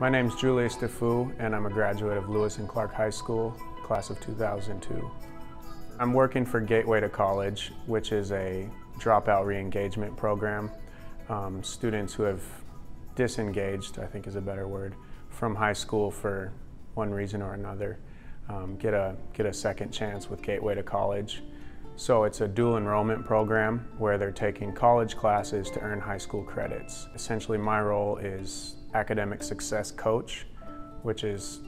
My name's Julius DeFour, and I'm a graduate of Lewis and Clark High School, class of 2002. I'm working for Gateway to College, which is a dropout re-engagement program. Students who have disengaged, I think is a better word, from high school for one reason or another, get a second chance with Gateway to College. So it's a dual enrollment program where they're taking college classes to earn high school credits. Essentially, my role is academic success coach, which is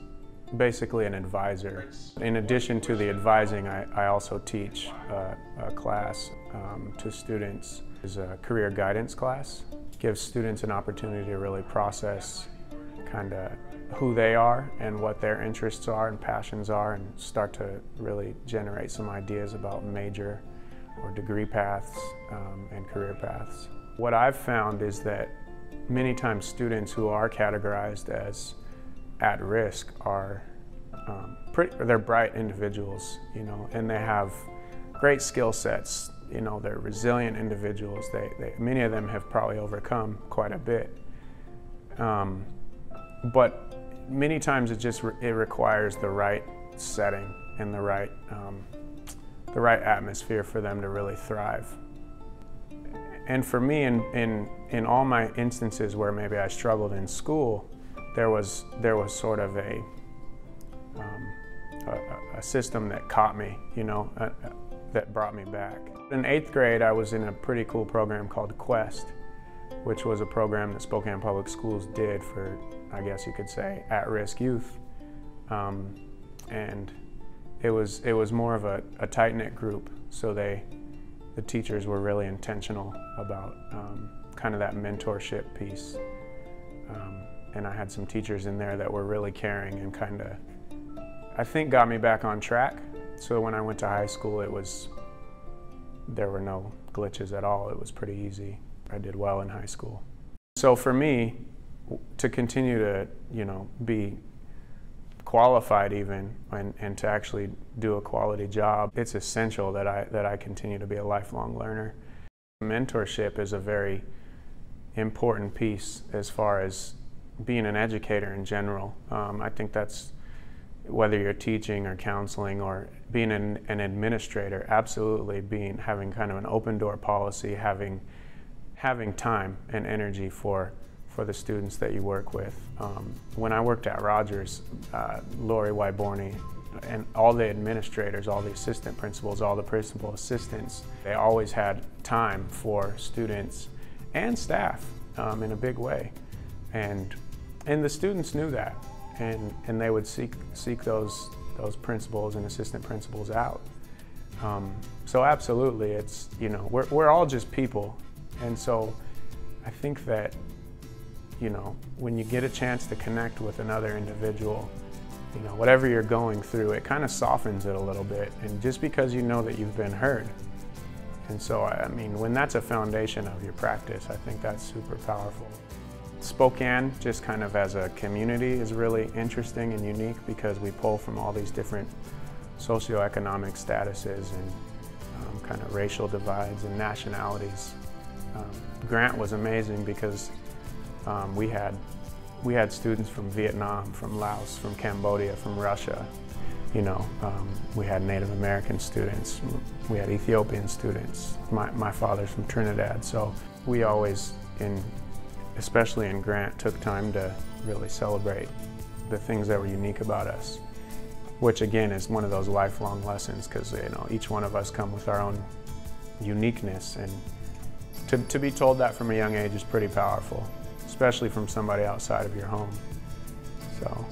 basically an advisor. In addition to the advising, I also teach a class to students. It's a career guidance class. Gives students an opportunity to really process kind of who they are and what their interests are and passions are, and start to really generate some ideas about major or degree paths and career paths. What I've found is that many times students who are categorized as at risk are they're bright individuals, you know, and they have great skill sets. You know, they're resilient individuals. Many of them have probably overcome quite a bit. But many times it requires the right setting and the right atmosphere for them to really thrive. And for me, in all my instances where maybe I struggled in school, there was sort of a system that caught me, you know, that brought me back. In 8th grade, I was in a pretty cool program called Quest, which was a program that Spokane Public Schools did for, I guess you could say, at-risk youth. And it was more of a tight-knit group, so the teachers were really intentional about kind of that mentorship piece. And I had some teachers in there that were really caring and kind of, I think, got me back on track. So when I went to high school, there were no glitches at all. It was pretty easy. I did well in high school. So for me, to continue to, you know, be qualified even and to actually do a quality job, it's essential that I continue to be a lifelong learner. Mentorship is a very important piece as far as being an educator in general. I think that's, whether you're teaching or counseling or being an administrator, absolutely having kind of an open door policy, having time and energy for the students that you work with. When I worked at Rogers, Lori Wyborny and all the administrators, all the assistant principals, all the principal assistants, they always had time for students and staff in a big way. And the students knew that, and they would seek those principals and assistant principals out. So absolutely, it's, you know, we're all just people. And so I think that, you know, when you get a chance to connect with another individual, you know, whatever you're going through, it kind of softens it a little bit, and just because you know that you've been heard. And so, I mean, when that's a foundation of your practice, I think that's super powerful. Spokane, just kind of as a community, is really interesting and unique because we pull from all these different socioeconomic statuses and kind of racial divides and nationalities. Grant was amazing because we had students from Vietnam, from Laos, from Cambodia, from Russia. You know, we had Native American students, we had Ethiopian students. My father's from Trinidad, so we always, especially in Grant, took time to really celebrate the things that were unique about us, which again is one of those lifelong lessons, because, you know, each one of us come with our own uniqueness, and to be told that from a young age is pretty powerful, especially from somebody outside of your home. So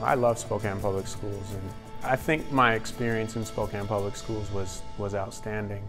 I love Spokane Public Schools, and I think my experience in Spokane Public Schools was outstanding.